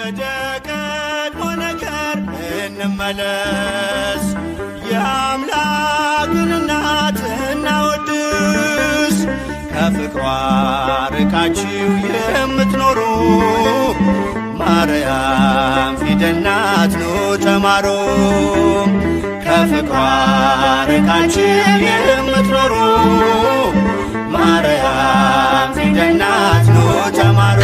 ወደ ቀድሞ ነገር እንመለስ፣ የአምላክን እናት እናወድስ። ከፍቅሯ ርቃችሁ የምትኖሩ ማርያም ፊደል ናት ኑ ተማሩ። ከፍቅሯ ርቃችሁ የምትኖሩ ማርያም ፊደል ናት ኑ ተማሩ።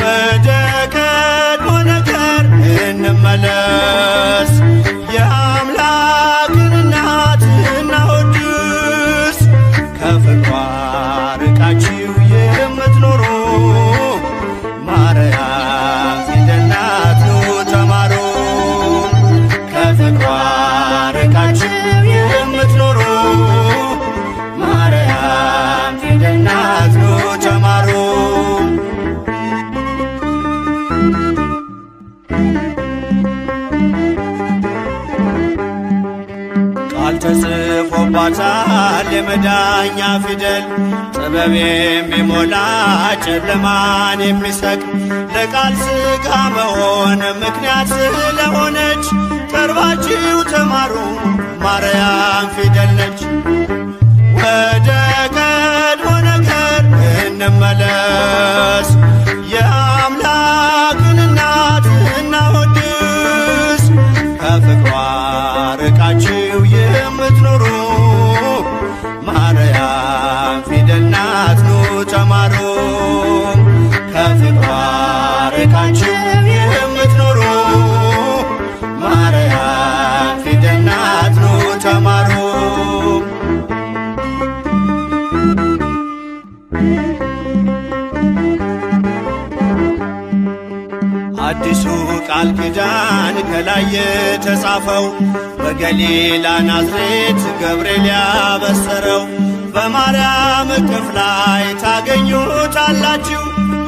ወደ ቀድሞ ነገር እንመለስ፣ የአምላክን እናት እናወድስ። ከፍቅሯ ርቃችሁ የምትኖሩ ማርያም ፊደል ናት ኑ ተማሩ። ከፍቅሯ ርቃችሁ የምትኖሩ ማርያም ፊደል ናት ኑ ተማሩ። ቃል ተጽፎባታል የመዳኛ ፊደል፣ ጥበብ የሚሞላ ጨለማን የሚሰቅ ለቃል ሥጋ መሆን ምክንያት ስለሆነች ቀርባችሁ ተማሩ ማርያም ፊደል ነች። ወደ ቀድሞ ነገር እንመለስ፣ የአምላክን እናት እናወድስ። ከፍቅሯ ርቃችሁ የምትኖሩ ማርያም ፊደል ናት ኑ ተማሩ። ከፍቅሯ ርቃችሁ የምትኖሩ ማርያም ፊደል ናት ኑ ተማሩ። አዲሱ ቃል ኪዳን ከላይ የተጻፈው በገሊላ ናዝሬት ገብርኤል ያበሰረው፣ በማርያም እቅፍ ላይ ታገኙታላችሁ።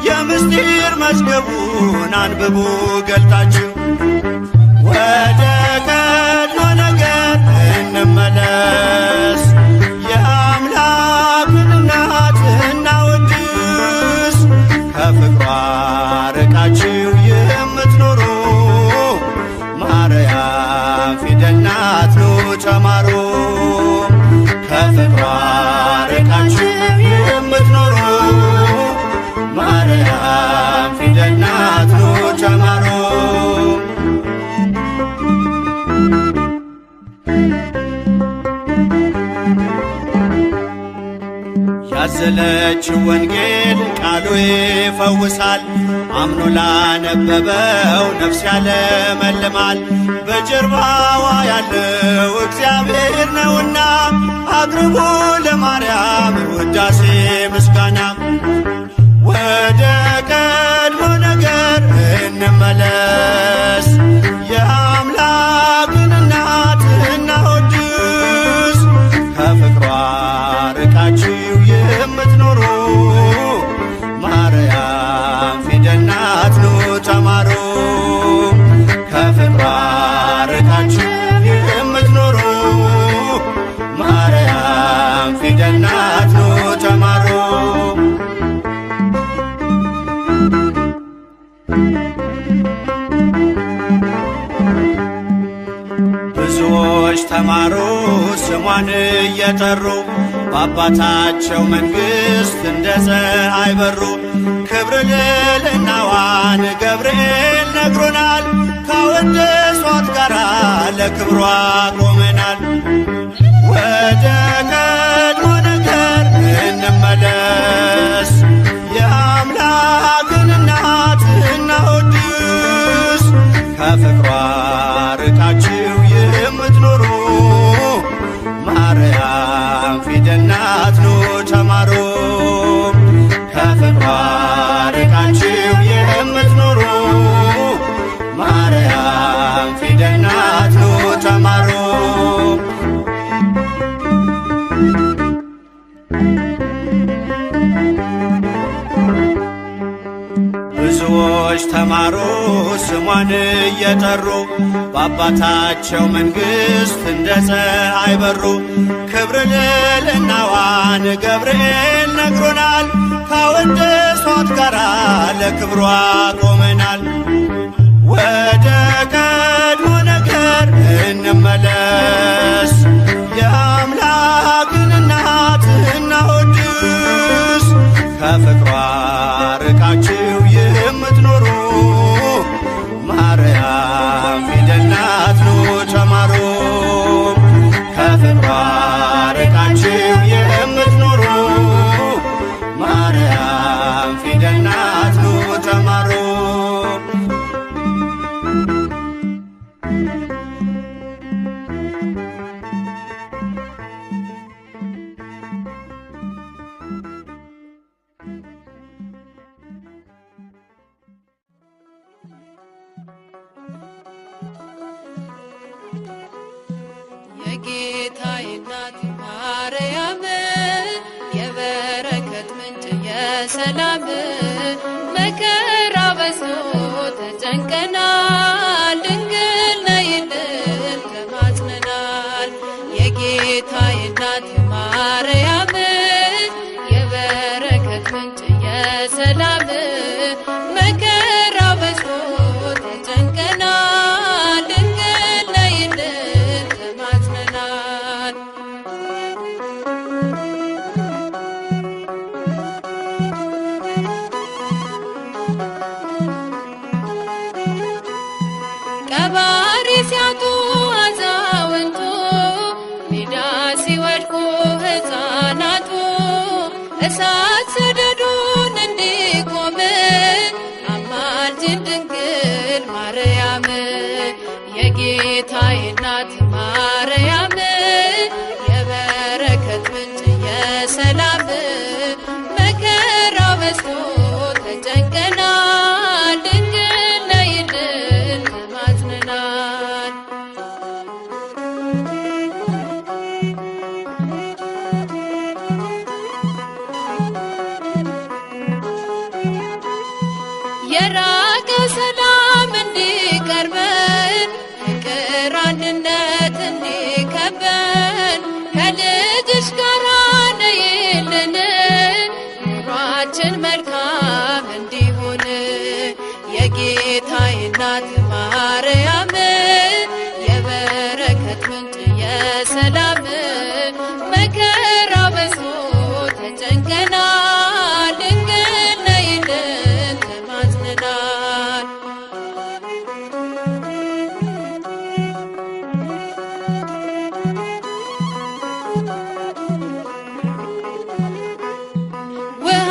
የምስጢር መዝገቡን አንብቡ ገልጣችሁ። ወደ ቀድሞ ነገር እንመለስ፣ የአምላክን እናት እናወድስ። ከፍቅሯ ርቃችሁ የምትኖሩ ማርያም ፊደል ናት ኑ ተማሩ። ከፍቅሯ ርቃችሁ የምትኖሩ ማርያም ፊደል ናት ኑ ተማሩ። ያዘለችው ወንጌል ቃሉ ይፈውሳል፣ አምኖ ላነበበው ነፍስ ያለመልማል። በጀርባዋ ያለው እግዚአብሔር ነውና አቅርቡ ለማርያም ውዳሴ ምስጋና። ወደ ቀድሞ ነገር እንመለስ፣ የአምላክን እናት እናወድስ። ከፍቅሯ ርቃችሁ የምትኖሩ ማርያም ፊደል ናት ኑ ተማሩ። ከፍቅሯ ርቃችሁ የምትኖሩ ማርያም ፊደል ናት ኑ ተማሩ። ብዙዎች ተማሩ ስሟን እየጠሩ በአባታቸው መንግሥት እንደ ፀሐይ በሩ። ክብር ልዕልናዋን ገብርኤል ነግሮናል፣ ካወደሷት ጋራ ለክብሯ ቆመናል። ወደ ቀድሞ ነገር እንመለስ፣ የአምላክን እናት እናወድስ። ከፍቅሯ ርቃችሁ የምትኖሩ ማርያም ፊደል ናት ኑ ተማሩ። ከፍቅሯ ርቃችሁ የምትኖሩ ማርያም ፊደል ናት ኑ ተማሩ። ብዙዎች ተማሩ ስሟን እየጠሩ በአባታቸው መንግሥት እንደ ፀሐይ በሩ። ክብር ልዕልናዋን ገብርኤል ነግሮናል፣ ካወደሷት ከሞት ጋር ለክብሯ ቆመናል። ወደ ቀድሞ ነገር እንመለስ፣ የአምላክን እናት እናወድስ። ከፍቅሯ ርቃችሁ የምትኖሩ ማርያም ፊደል ናት ኑ ተማሩ። ከፍቅሯ ርቃችሁ የምትኖሩ ማርያም ፊደል ናት ኑ ተማሩ። የጌታዬ እናት ማርያም የበረከት ምንጭ የሰላም መከራ በዝቶ ተጨንቀናል፣ ድንግል ነይልን ተማጽነናል። የጌታዬ እናት ማርያም የበረከት ምንጭ የሰላም መከራ በዝቶ ተጨንቀናል፣ ድንግል ነይልን ተማጽነናል። ቀባሪ ሲያጡ አዛውንቱ ሜዳ ሲወድቁ ሕፃናቱ እሳት ሰደዱን እንዲቆም አማልጅን ድንግል ማርያም። የጌታዬ እናት ማርያም የበረከት ምንጭ የሰላም መከራ በዝቶ ተጨንቀናል፣ ድንግል ነይልን ተማጽነናል። የራቀ ሰላም እንዲቀርበን ፍቅር አንድነት እንዲከበን ከልጅሽ ጋር ነይልን ኑሯችን መልካም እንዲሆን። የጌታዬ እናት ማርያም የበረከት ምንጭ የሰላም መከራ በዝቶ ተጨንቀናል፣ ድንግል ነይልን ተማጽነናል። ውሃ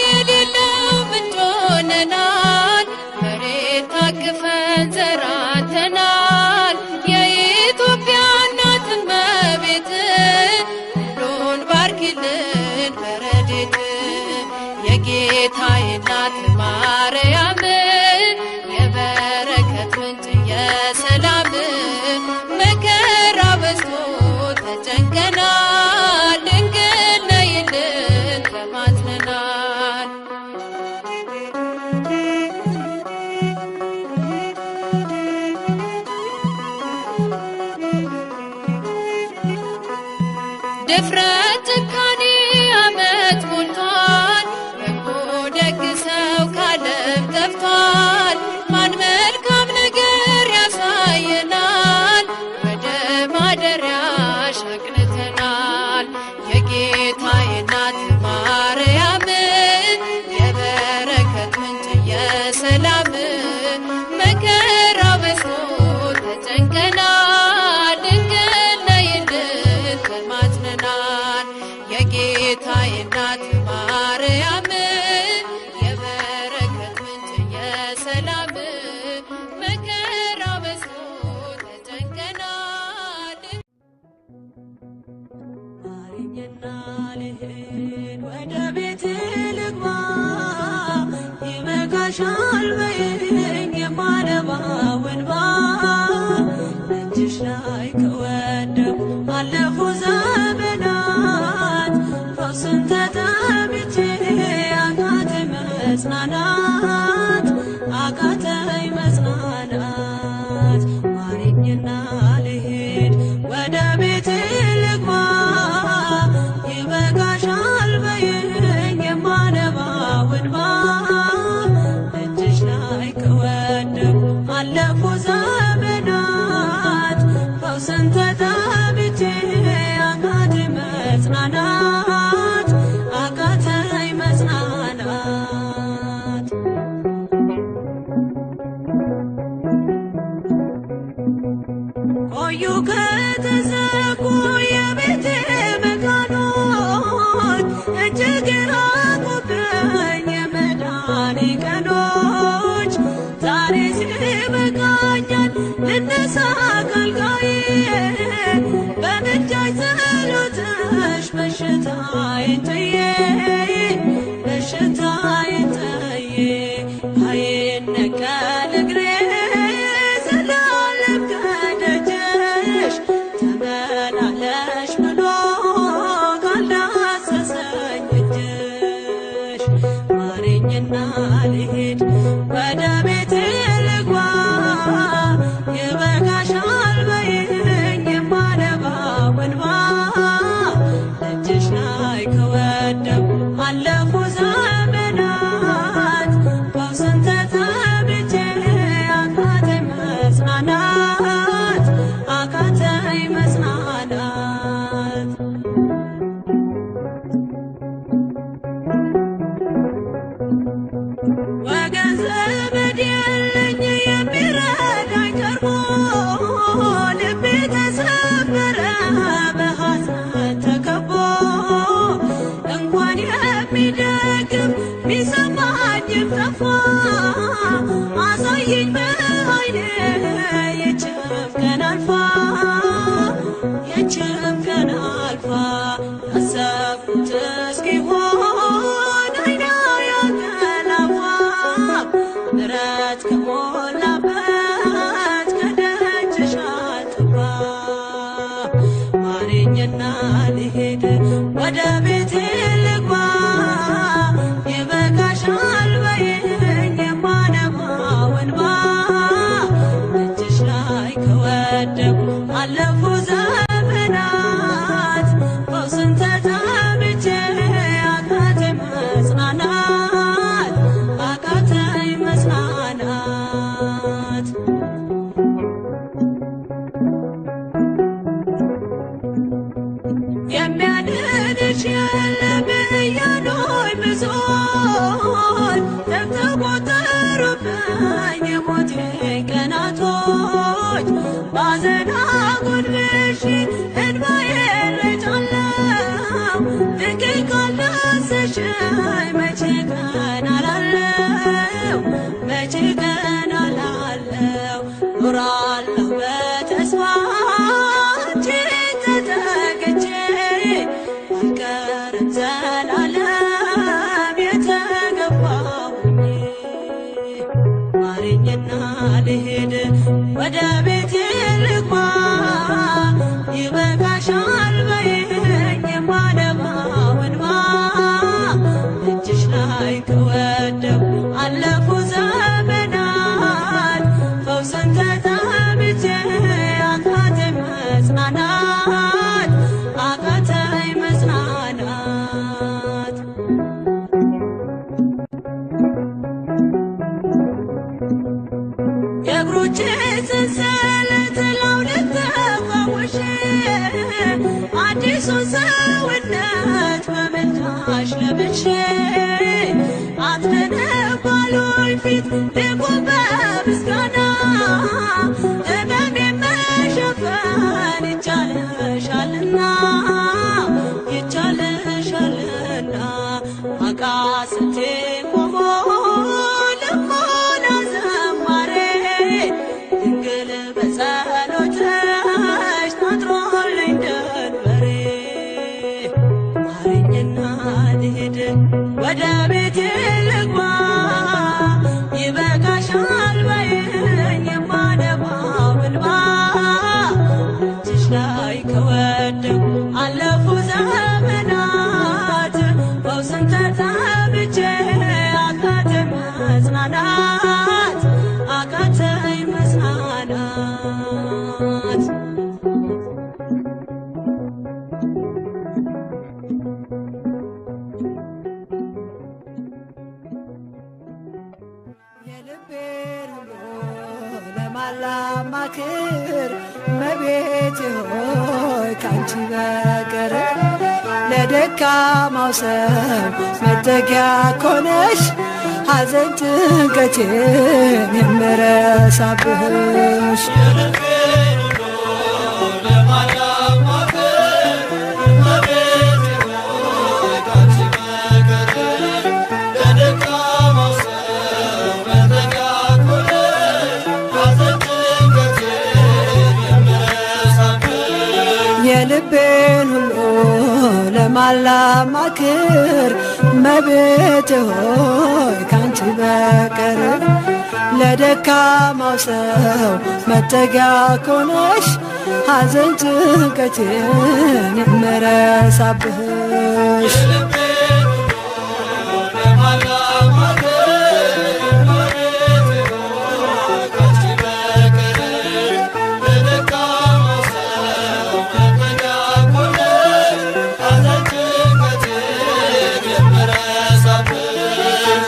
የሌለው ምንጭ ሆነናል፣ መሬት ታቅፈን ዘራተናል። የኢትዮጵያ እናት እመቤት ሁሉን ባርኪልን በረድኤት። የጌታዬ እናት ማርያም የበረከት ምንጭ የሰላም መከራ በዝቶ ተጨንቀናል፣ ድንግል ነይልን ተማጽነናል። ድፍረት ጭካኔ ዓመት ሞልቷል፣ በጎ ደግ ሰው ካለም ጠፍቷል። ማን መልካም ነገር ያሳየናል፣ ወደ ማደሪያሽ አቅንተናል። የጌታዬ እናት ማርያም የበረከት ምንጭ የሰላም መከራ በዝቶ ተጨንቀናል፣ ድንግል ነይልን ተማጽነናል። የጌታዬ እናት ማርያም የበረከት ምንጭ የሰላም መከራ በዝቶ ተጨንቀናል። ማረኝና ልሂድ ወደ ቤት ልግባ፣ ይበቃሻል በይኝ የማነባው እንባ። እጅሽ ላይ ከወደኩ አለፉ ዘመናት፣ ፈውስን ተጠምቼ አቃተኝ መጽናናት፣ አቃተኝ መጽናናት። ማረኝና ልሂድ ወደ ቤት ልግባ፣ ይበቃሻል በይኝ የማነባው እንባ። እጅግ ራቁብኝ የመዳኔ ቀኖች ዛሬ ሲበቃኛል ልነሳ ከአልጋዬ በምልጃሽ ጸሎትሽ በሽታዬን ጥዬ በሽታዬን ጥዬ አይነቀል እግሬ ዘላለም ከደጅሽ ተመላለሽ ብሎ ካልዳሰሰኝ እጅሽ ማረኝና ልሂድ ወደ ቤቴ ልግባ ይበቃሻል በይኝ የማነባው እንባ ደጅሽ ላይ ከወደኩ አለፉ ዘመናት ፈውስን ተጠምቼ አቃተኝ መጽናናት አቃተኝ መጽናናት ወገን ዘመድ የለኝ የሚረዳኝ ቀርቦ ልቤ ተሰበረ በሐዘን ተከቦ እንኳን የሚደግፍ ቢሰማኝም ጠፋ አሳየኝ በዓይኔ ይህችም ቀን አልፋ ይህችም ቀን አልፋ ያሰብኩት እስኪሆን አይና ያንቀላፋ ምሕረት ከሞላበት ከደጅሽ አልጠፋ ማረኝና ልሂድ ወደ ቤቴ ልግባ ይበቃሻል በይኝ የማነባው እንባ እጅሽ ላይ ከወደኩ አለፉ ዘመናት ፈውስን ተጠምቼ አቃተኝ መጽናናት አቃተኝ መጽናናት የሚያድንሽ የለም እያሉኝ ብዙዎች ተቆጠሩብኝ የሞቴ ቀናቶች ባዘን አጎንብሼ እንባዬን ረጫለሁ ድንግል ካልዳሰሽኝ መቼ ቀን አላለሁ መቼ ቀን አላለሁ ኖራለሁ በተስፋ አንቺን ተጠግቼ አልቀርም ዘላለም የተገባሁኝ ማረኝና ልሂድ ወደ ቤቴ ልግባ ይበቃሻል በይኝ የማነባው እንባ እጅሽ ላይ ከወደኩ አለፉ ዘመናት ፈውስን ተጠምቼ አቃተኝ መጽናናት አቃተኝ መጽናናት የእግሮቼ ሰንሰለት ላውልቅ ተፈውሼ አዲሱን ሰውነት በምልጃሽ ለብሼ አትነነብ ባሉኝ ፊት ልቁም በምስጋና ሕመሜን መሸፈን ይቻልሻልና ይቻልሻልና አቃስቴ ቆሞ ልሞላ ዘማሬ ድንግል በጸሎትሽ ታጥሮልኝ ደንበሬ ማረኝና ልሂድ ወደ ቤቴ ልግባ ይበቃሻል በይኝ የማነባው እንባ እጅሽ ላይ ከወደኩ አለፉ ዘመናት ፈውስን ተጠምቼ አቃተኝ መጽናናት አቃተኝ መጽናናት የልቤን ሁሉ ለማላማክር እመቤቴ ሆይ ካንቺ በቀር ለደካማው ሰው መጠጊያ ኮነሽ ሐዘን ጭንቀቴን የምረሳብሽ ለማላማክር እመቤቴ ሆይ ካንቺ ለማን ላማክር እመቤቴ ሆይ ካንቺ በቀር ለደካማው ሰው መጠጊያ ኮነሽ ሐዘን ጭንቀቴን የምረሳብሽ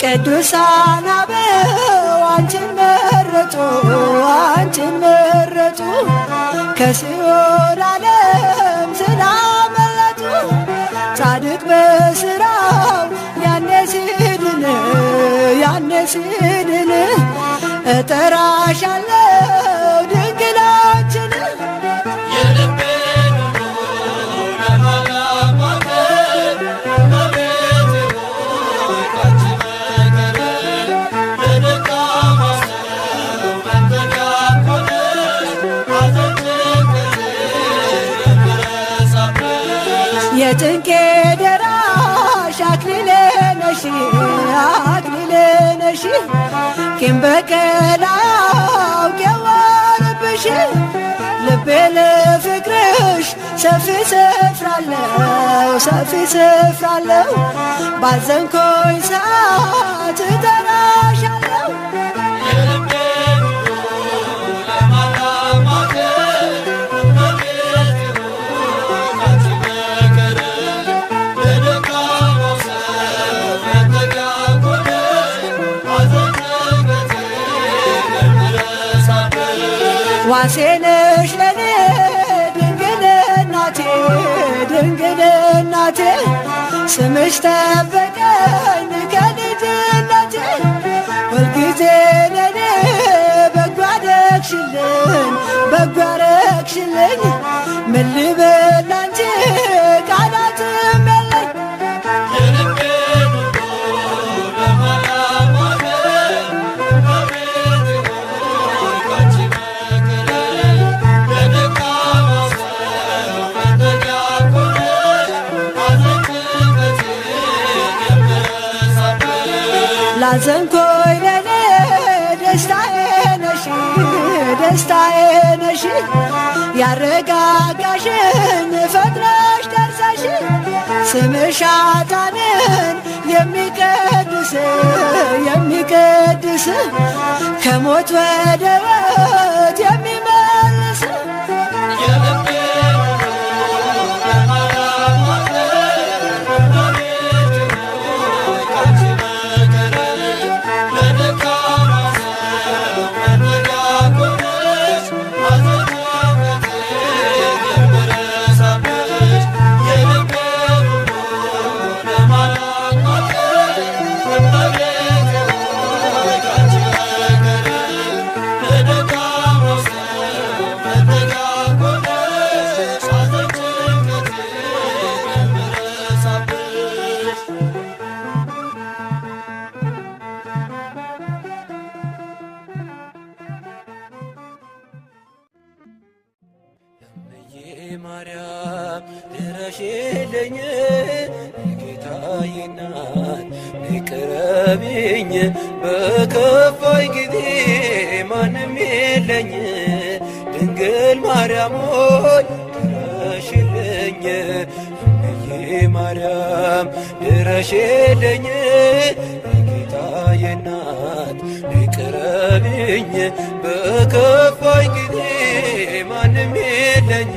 ቅዱሳን አበው አንቺን መረጡ አንቺን መረጡ ከሲኦል ዓለም ስላመለጡ ጻድቅ በሥራው ያኔ ሲድን እጠራሻለሁ ድንግላችን የጭንቄ ደራሽ አክሊሌ ነሽ ቂም በቀል አውቄዋለሁብሽ ልቤ ለፍቅርሽ ሰፊ ስፍራለው ባዘንኮኝ ሰዓት እጠራሻለሁ ዋሴነሽ ለኔ ድንግል እናቴ ስምሽ ጠበቀኝ ከልጅነቴ ሁልጊዜ ለኔ በጎ አረግሽልኝ ምን ልበል አንቺ ቃላትም የለኝ ላዘንኮኝ ለኔ ደስታዬ ነሽ ያረጋጋሽኝ ፈጥነሽ ደርሰሽ ስምሽ ኃጥአንን የሚቀድስ ከሞት ወደ ሕይወት የሚመልስ ማርያም ድረሽልኝ ጌታዬ እናት ቅረቢኝ በከፋኝ ጊዜ ማንም የለኝ ድንግል ማርያም ሆይ ድረሽልኝ ማርያም ድረሽልኝ ጌታዬ እናት ቅረቢኝ በከፋኝ ጊዜ ማንም የለኝ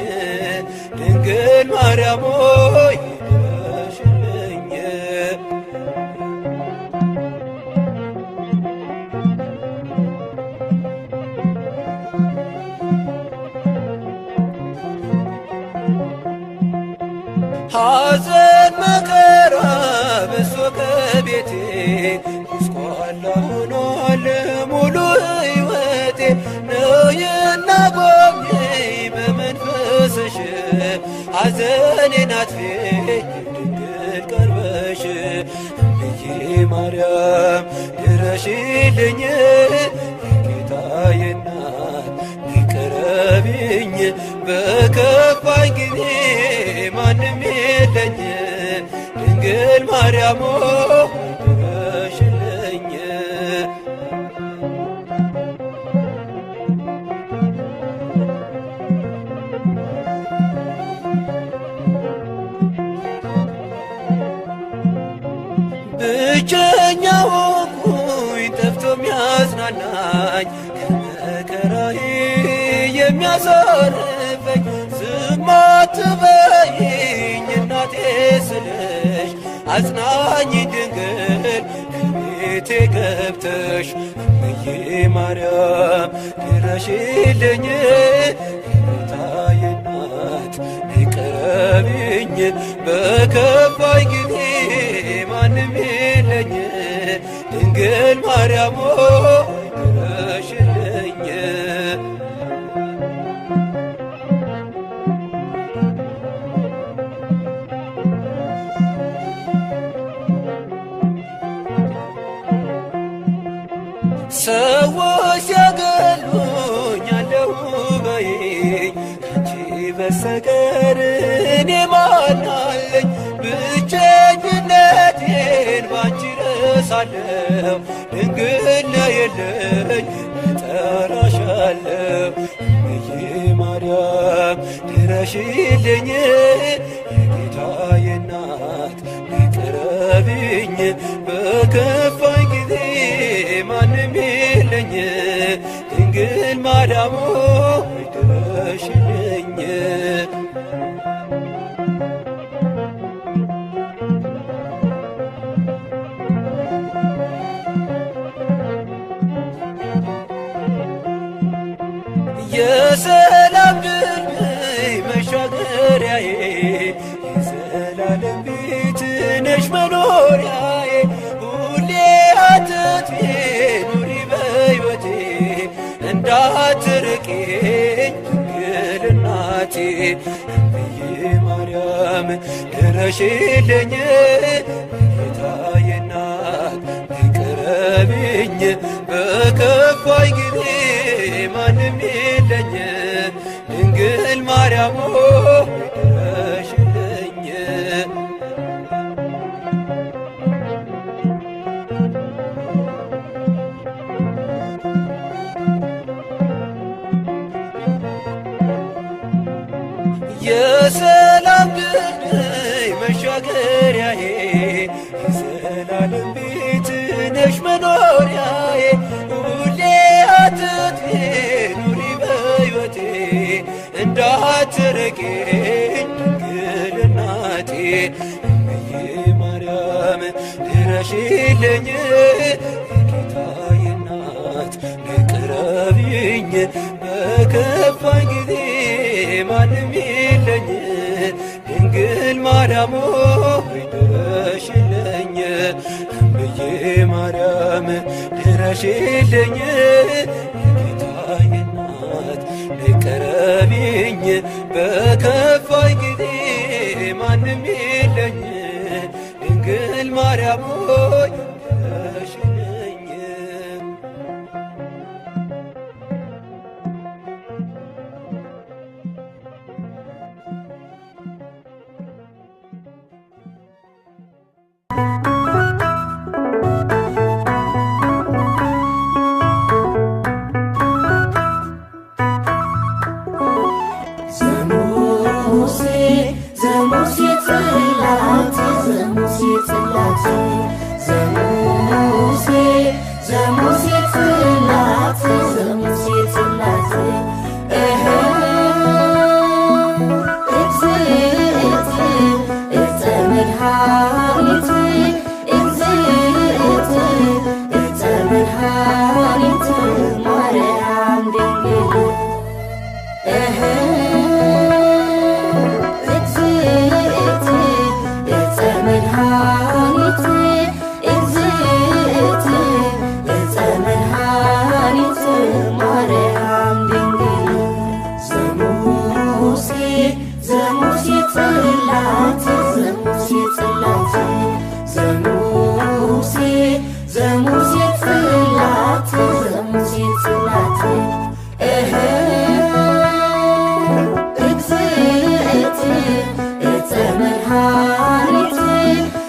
ድንግል ማርያም ሆይ ድረሽልኝ ሐዘን መከራ በዝቶ ከቤቴ ጎስቋላ ሆኗል ሙሉ ሕይወቴ ነይና ጎብኚኝ በመንፈስሽ ሐዘኔን አጥፊኝ ድንግል ቀርበሽ እምዬ ማርያም ድረሽልኝ ጌታዬ እናት ቅረቢኝ በከፋኝ ጊዜ ማንም የለኝ ድንግል ማርያም ድረሽልኝ። ብቸኛ ሆንኩኝ ጠፍቶ የሚያጽናናኝ ከመከራዬ የሚያሳርፈኝ ዝም አትበይኝ እናቴ ስልሽ አጽናኝ ድንግል ከቤቴ ገብተሽ እምዬ ማርያም ድረሽልኝ። ጌታዬ እናት ቅረቢኝ በከፋኝ ጊዜ ማንም የለኝ ድንግል ማርያም ድረሽልኝ። ሰዎች ሲያገሉኝ አለሁ በይኝ ካንቺ በስተቀር እኔ ማን አለኝ? ብቸኝነቴን ባንቺ ረሳለሁ ድንግል ነይልኝ እጠራሻለሁ። እምዬ ማርያም ድረሽልኝ የጌታዬ እናት ቅረቢኝ በከፋኝ ጊዜ ማንም የለኝ ድንግል ማርያም ድረሽልኝ። የሰላም ድልድይ መሻገሪያዬ የዘላለም ቤት ነሽ መኖሪያዬ ሁሌ አትጥፊ ኑሪ በሕይወቴ እንዳትርቂኝ ድንግል እናቴ። እምዬ ማርያም ድረሽልኝ ጌታዬ እናት ቅረቢኝ በከፋኝ ጊዜ ማንም የለኝ ድንግል ማርያም ድረሽልኝ። የሰላም ድልድይ መሻገሪያዬ የዘላለም ቤት ነሽ መኖሪያዬ ሁሌ አትጥፊ ኑሪ በሕይወቴ እንዳትርቂኝ ድንግል እናቴ። እምዬ ማርያም ድረሽልኝ የጌታዬ እናት ቅረቢኝ በከፋኝ ጊዜ ማንም የለኝ ድንግል ማርያም ድረሽልኝ። እምዬ ማርያም ድረሽልኝ የጌታዬ እናት ቅረቢኝ በከፋኝ ጊዜ ማንም የለኝ ድንግል ማርያም ድረሽልኝ።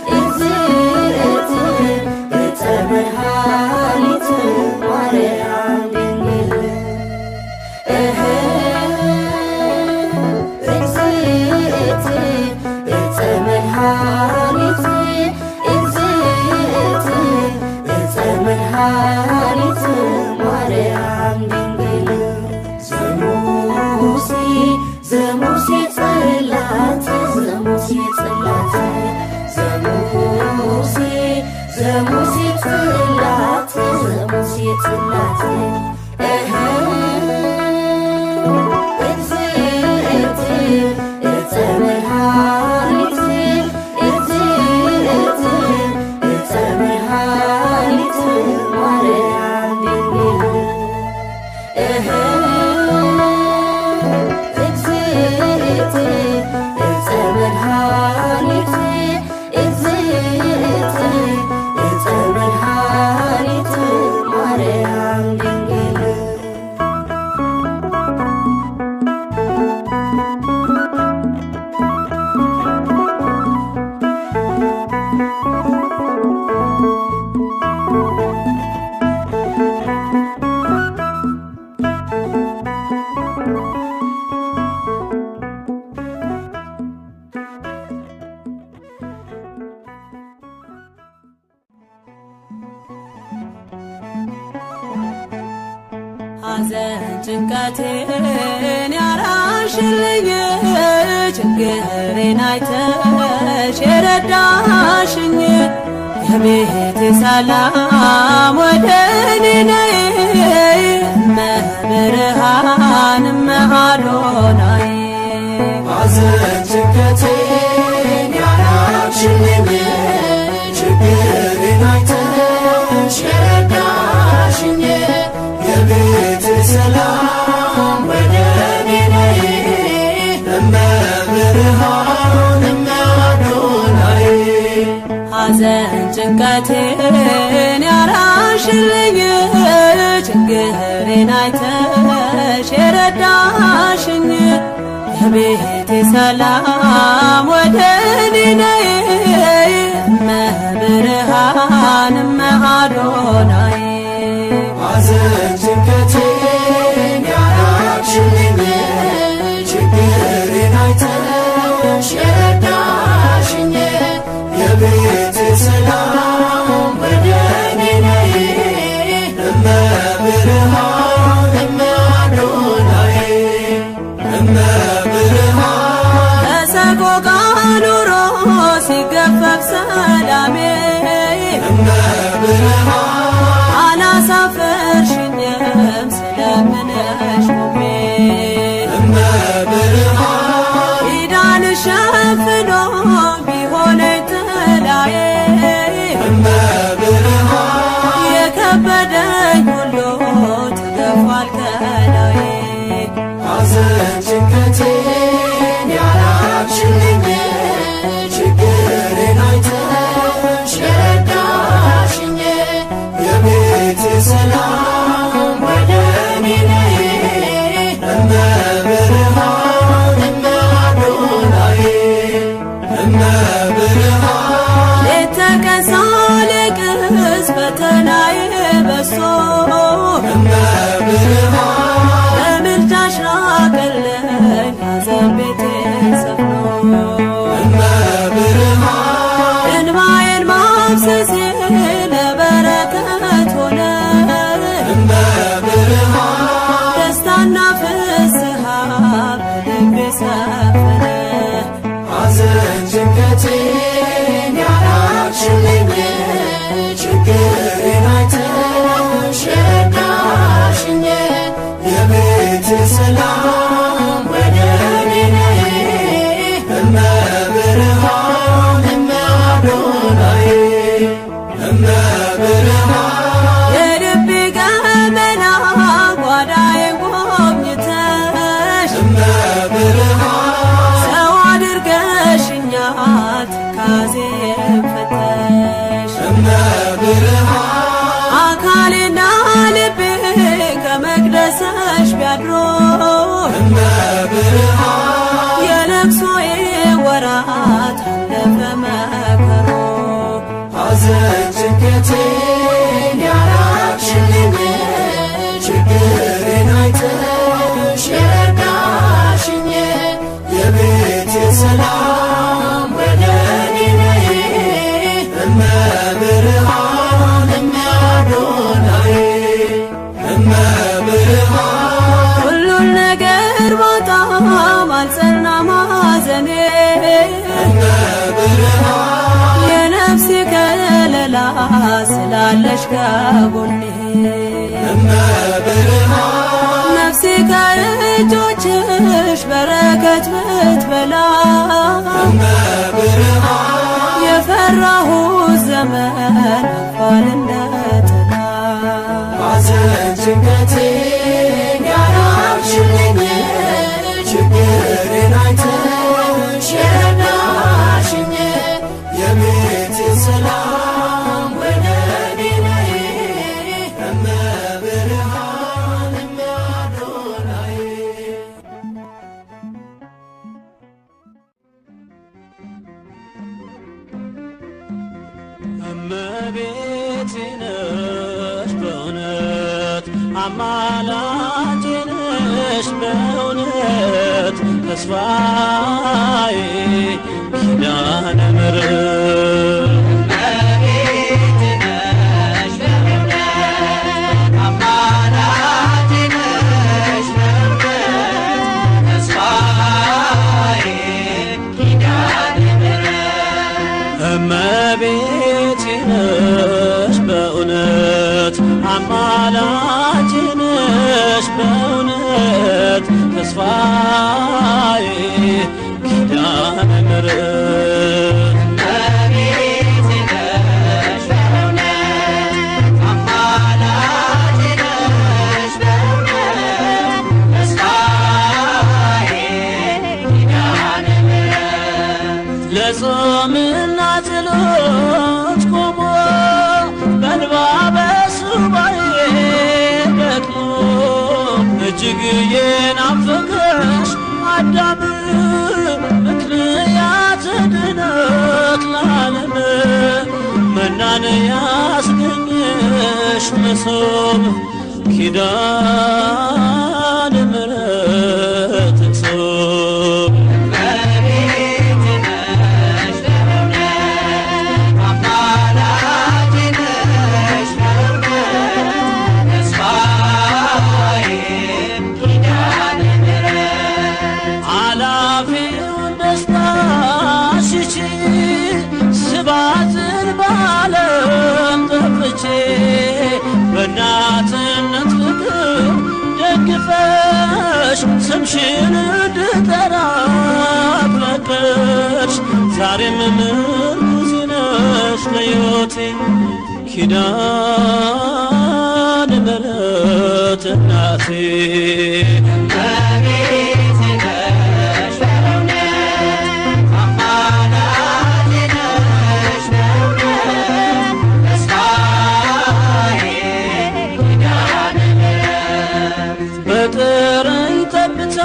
It's ዘሙሴ ጽላት ዘሙሴ ጽላት እግዝእት ዕፀ መድኃኒት እግዝእት ዕፀ መድኃኒት ማርያም ድንግል እግዝእት ዕፀ መድኃኒት እግዝእት ዕፀ መድኃኒት ማርያም ድንግል ሐዘን ጭንቀቴን ያራሽልኝ ችግሬን አይተሽ የረዳሽኝ የቤቴ ሰላም ወደ እኔ ነይ እመብርሃን እመአዶናይ ሐዘን ጭንቀቴን ያራሽልኝ ችግሬን አይተሽ የረዳሽኝ የቤቴ ሰላም ወደ እኔ ነይ እመብርሃን እመአዶናይ ሐዘን ጭንቀቴን ያራሽልኝ ችግሬን አይተሽ የረዳሽኝ የቤቴ ሰላም ወደ እኔ ነይ እመብርሃን እመአዶናይ ሐዘን ጭንቀቴን ያራቅሽልኝ ችግሬን አይተሽ የረዳሽኝ የቤቴ ሰላም ወደ እኔ ነይ እመብርሃን እመአዶናይ እመብርሃን በሰቆቃ ኑሮ ሲገፈፍ ሰላሜ እመብርሃን አላሳፈርሽኝም ስለምነሽ ቆሜ እመብርሃን ኪዳንሽ ሸፍኖ ቢሆነኝ ጥላዬ እመብርሃን የከበደኝ ሁሉ ተገፏል ከላዬ ሐዘን ጭንቀቴን ያራቅሽልኝ ችግሬን አይተሽ የረዳሽኝ የቤቴ ሰላም ወደ እኔ ነይ እመብርሃን እመአዶናይ እመብርሃን ሌት ተቀን ሳለቅስ ፈተናዬ በዝቶ እመብርሃን በምልጃሽ ራቀልኝ ሐዘን ቤቴን ሰፍኖ እመብርሃን እንባዬን ማፍሰሴ ለበረከት ሆነ እመብርሃን ደስታና ፍስሃ በልቤ ሰፈነ ሐዘን ጭንቀቴን ያራቅሽልኝ ችግሬን አይተሽ የረዳሽኝ የቤቴ ሰላም ወደ እኔ ነይ እመብርሃን እመአዶናይ እመብርሃን የልቤ ገመና ጓዳዬን ጎብኝተሽ እመብርሃን ሰው አድርገሽኛል ትካዜን ፈተሽ እመብርሃን አካሌና ልቤ ከመቅደስሽ ቢያድሮ እመብርሃን የለቅሶዬ ወራት አለፈ መከሮ ሐዘን ጭንቀቴን ያራቅሽልኝ ችግሬን አይተሽ የረዳሽኝ የቤቴ ሰላም ወደ እኔ ነይ እመብርሃን እመአዶናይ እመብርሃን ሁሉን ነገር ባጣም አልጸናም ሐዘኔ እመብርሃን የነፍሴ ከለላ አለሽ ከጎኔ እመብርሃን ነፍሴ ከእጆችሽ በረከት ብትበላ እመብርሃን የፈራሁት ዘመን አልፏል እንደ ጥላ ሐዘን ጭንቀቴን ያራቅሽልኝ ችግሬን አይተሽ የረዳሽኝ የቤቴ ሰላም ወደ እኔ ነይ እመብርሃን እመአዶናይ እመቤቴ ነሽ በእውነት አማላጄ ነሽ በእውነት ተስፋዬ ኪዳነ ምሕረት እመቤቴ ነሽ በእውነት አማላጄ ነሽ በእውነት ተስፋዬ ኪዳነ ምሕረት እመቤቴ ነሽ በእውነት አማላጄ ነሽ በእውነት ተስፋዬ ኪዳነ ምሕረት እመቤቴ ነሽ በእውነት አማላጄ ነሽ በእውነት ተስፋዬ ኪዳነ ምሕረት ለጾምና ጸሎት ቆሞ በእንባ በሱባኤ ደክሞ እጅግ የናፈቀሽ አዳም ምክንያት ድነት ለዓለም መናን ያስገኘሽ መሶብ ኪዳነ ምሕረት እጾም እመቤቴ ነሽ በእውነት አማላጄ ነሽ በእውነት ተስፋዬ ኪዳነ ምሕረት አላፊውን ደስታ ሽቺ ስባትን በዓለም ጠፍቼ በእናትነት ፍቅር ደግፈሽ ስምሽን እንድጠራ ፈቀድሽ ዛሬም ምርኩዜ ነሽ ለሕይወቴ ኪዳነ ምሕረት እናቴ እመቤቴ ነሽ በእውነት አማላጄ ነሽ በእውነት ተስፋዬ ኪዳነ ምሕረት በጥረኝ ጠብታ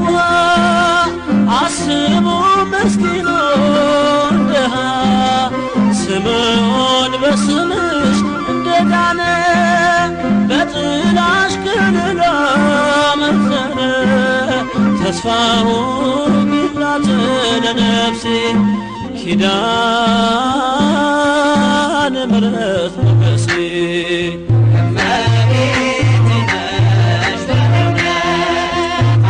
ውሃ አስቡ ምስኪኑን ድሃ ስምዖን በስምሽ እንደዳነ በጥላሽ ክልላ መዘነ ተስፋውን ይላት ለነፍሴ ኪዳነ ምሕረት ሞገሴ እመቤቴ ነሽ በእውነት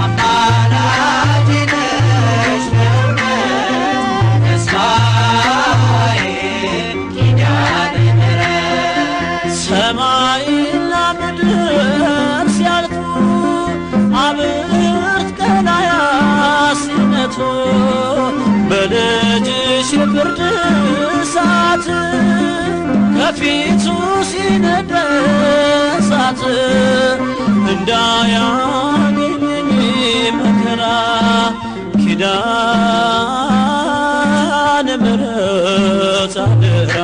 አማላጄ ነሽ በእውነት ተስፋዬ ኪዳነ ምሕረት ሰማይና ምድር ሲያልፉ አብርት ቀላያት ሲነቱ በልጅሽ የፍርድ እሳት ከፊቱ ሲነድ እሳት እንዳያገኘኝ መከራ ኪዳነ ምሕረት አደራ